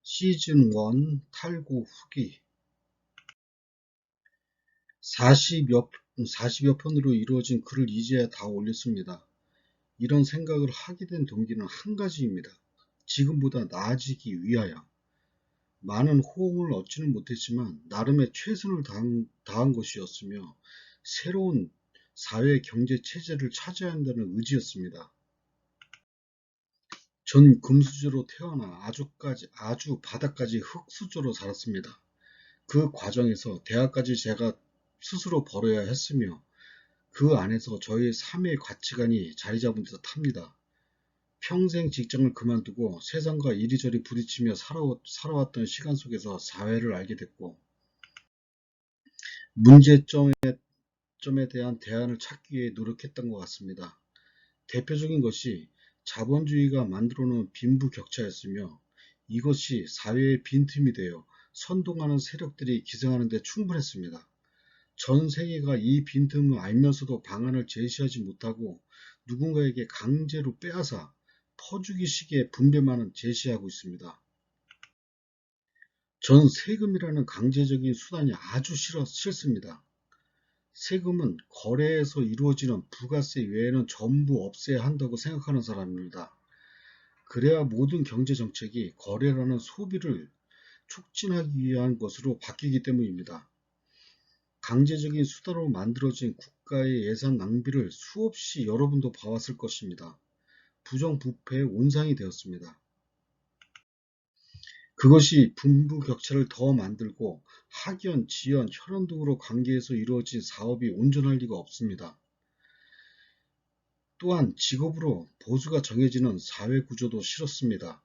시즌1 탈구 후기 40여 편으로 이루어진 글을 이제야 다 올렸습니다. 이런 생각을 하게 된 동기는 한 가지입니다. 지금보다 나아지기 위하여. 많은 호응을 얻지는 못했지만 나름의 최선을 다한 것이었으며 새로운 사회 경제 체제를 찾아야 한다는 의지였습니다. 전 금수저로 태어나 아주 바닥까지 흙수저로 자랐습니다. 그 과정에서 대학까지 제가 스스로 벌어야 했으며 그 안에서 저의 삶의 가치관이 자리 잡은 듯합니다. 평생 직장을 그만두고 세상과 이리저리 부딪히며 살아왔던 시간 속에서 사회를 알게 됐고 문제점에 대한 대안을 찾기 위해 노력했던 것 같습니다. 대표적인 것이 자본주의가 만들어놓은 빈부격차였으며 이것이 사회의 빈틈이 되어 선동하는 세력들이 기생하는 데 충분했습니다. 전 세계가 이 빈틈을 알면서도 방안을 제시하지 못하고 누군가에게 강제로 빼앗아 퍼주기식의 분배만은 제시하고 있습니다. 전 세금이라는 강제적인 수단이 아주 싫습니다. 세금은 거래에서 이루어지는 부가세 외에는 전부 없애야 한다고 생각하는 사람입니다. 그래야 모든 경제정책이 거래라는 소비를 촉진하기 위한 것으로 바뀌기 때문입니다. 강제적인 수단으로 만들어진 국가의 예산 낭비를 수없이 여러분도 봐왔을 것입니다. 부정부패의 온상이 되었습니다. 그것이 빈부격차를 더 만들고 학연, 지연, 혈연 등으로 관계에서 이루어진 사업이 온전할 리가 없습니다. 또한 직업으로 보수가 정해지는 사회구조도 싫었습니다.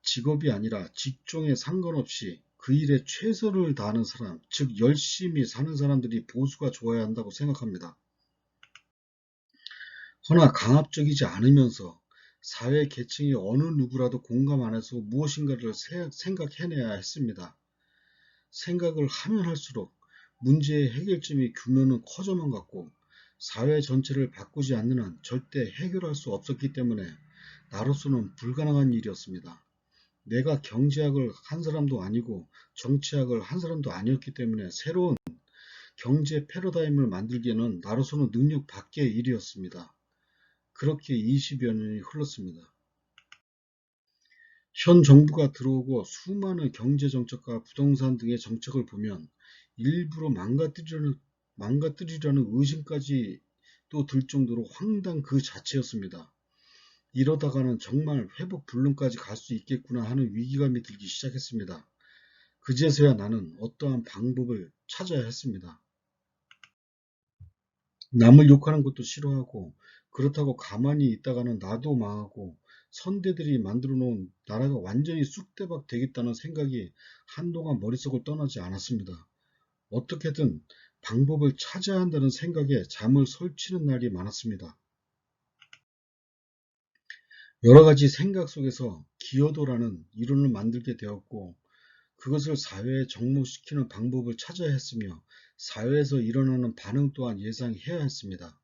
직업이 아니라 직종에 상관없이 그 일에 최선을 다하는 사람, 즉 열심히 사는 사람들이 보수가 좋아야 한다고 생각합니다. 허나 강압적이지 않으면서 사회 계층이 어느 누구라도 공감 안에서 무엇인가를 생각해내야 했습니다. 생각을 하면 할수록 문제의 해결점이 규모는 커져만 갔고 사회 전체를 바꾸지 않는 한 절대 해결할 수 없었기 때문에 나로서는 불가능한 일이었습니다. 내가 경제학을 한 사람도 아니고 정치학을 한 사람도 아니었기 때문에 새로운 경제 패러다임을 만들기에는 나로서는 능력 밖의 일이었습니다. 그렇게 20여 년이 흘렀습니다. 현 정부가 들어오고 수많은 경제정책과 부동산 등의 정책을 보면 일부러 망가뜨리려는 의심까지 또 들 정도로 황당 그 자체였습니다. 이러다가는 정말 회복 불능까지 갈 수 있겠구나 하는 위기감이 들기 시작했습니다. 그제서야 나는 어떠한 방법을 찾아야 했습니다. 남을 욕하는 것도 싫어하고 그렇다고 가만히 있다가는 나도 망하고 선대들이 만들어 놓은 나라가 완전히 쑥대박 되겠다는 생각이 한동안 머릿속을 떠나지 않았습니다. 어떻게든 방법을 찾아야 한다는 생각에 잠을 설치는 날이 많았습니다. 여러 가지 생각 속에서 기여도라는 이론을 만들게 되었고 그것을 사회에 접목시키는 방법을 찾아야 했으며 사회에서 일어나는 반응 또한 예상해야 했습니다.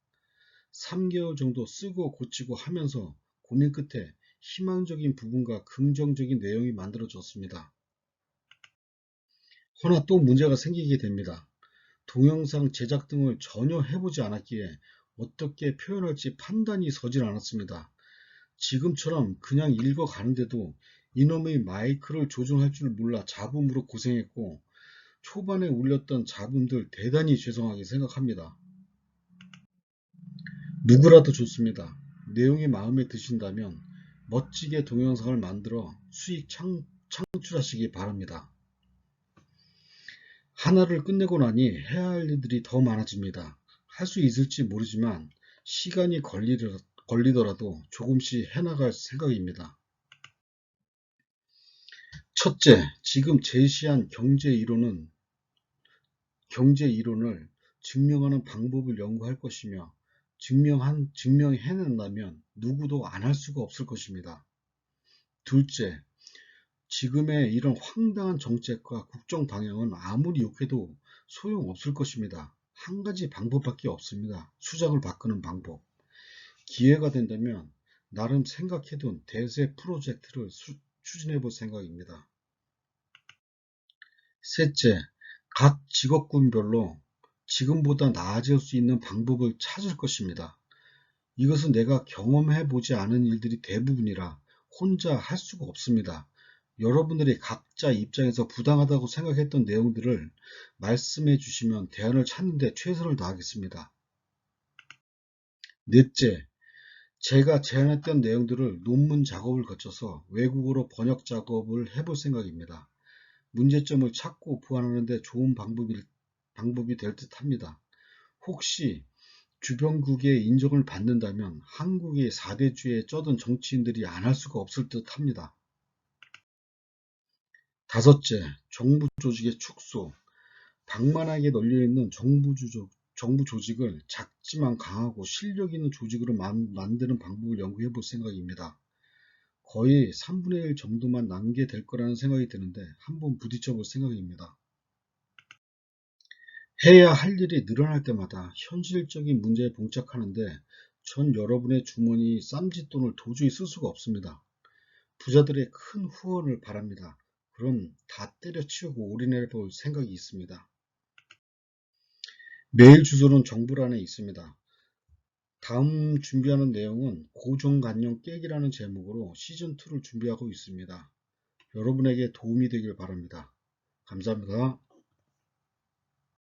3개월 정도 쓰고 고치고 하면서 고민 끝에 희망적인 부분과 긍정적인 내용이 만들어졌습니다. 허나 또 문제가 생기게 됩니다. 동영상 제작 등을 전혀 해보지 않았기에 어떻게 표현할지 판단이 서질 않았습니다. 지금처럼 그냥 읽어가는데도 이놈의 마이크를 조종할 줄 몰라 잡음으로 고생했고 초반에 울렸던 잡음들 대단히 죄송하게 생각합니다. 누구라도 좋습니다. 내용이 마음에 드신다면 멋지게 동영상을 만들어 수익 창출하시기 바랍니다. 하나를 끝내고 나니 해야 할 일들이 더 많아집니다. 할 수 있을지 모르지만 시간이 걸리더라도 조금씩 해나갈 생각입니다. 첫째, 지금 제시한 경제 이론을 증명하는 방법을 연구할 것이며 증명해낸다면 누구도 안 할 수가 없을 것입니다. 둘째, 지금의 이런 황당한 정책과 국정 방향은 아무리 욕해도 소용없을 것입니다. 한 가지 방법밖에 없습니다. 수작을 바꾸는 방법. 기회가 된다면 나름 생각해둔 대세 프로젝트를 추진해 볼 생각입니다. 셋째, 각 직업군별로 지금보다 나아질 수 있는 방법을 찾을 것입니다. 이것은 내가 경험해 보지 않은 일들이 대부분이라 혼자 할 수가 없습니다. 여러분들이 각자 입장에서 부당하다고 생각했던 내용들을 말씀해 주시면 대안을 찾는 데 최선을 다하겠습니다. 넷째, 제가 제안했던 내용들을 논문 작업을 거쳐서 외국어로 번역 작업을 해볼 생각입니다. 문제점을 찾고 보완하는 데 좋은 방법이 될 듯 합니다. 혹시 주변국의 인정을 받는다면 한국의 4대주에 쩌든 정치인들이 안 할 수가 없을 듯 합니다. 다섯째, 정부 조직의 축소. 방만하게 널려있는 정부 조직을 작지만 강하고 실력 있는 조직으로 만드는 방법을 연구해 볼 생각입니다. 거의 3분의 1 정도만 남게 될 거라는 생각이 드는데 한번 부딪혀 볼 생각입니다. 해야 할 일이 늘어날 때마다 현실적인 문제에 봉착하는데 전 여러분의 주머니 쌈짓돈을 도저히 쓸 수가 없습니다. 부자들의 큰 후원을 바랍니다. 그럼 다 때려치우고 올인해 볼 생각이 있습니다. 메일 주소는 정보란에 있습니다. 다음 준비하는 내용은 고정관념 깨기라는 제목으로 시즌2를 준비하고 있습니다. 여러분에게 도움이 되길 바랍니다. 감사합니다.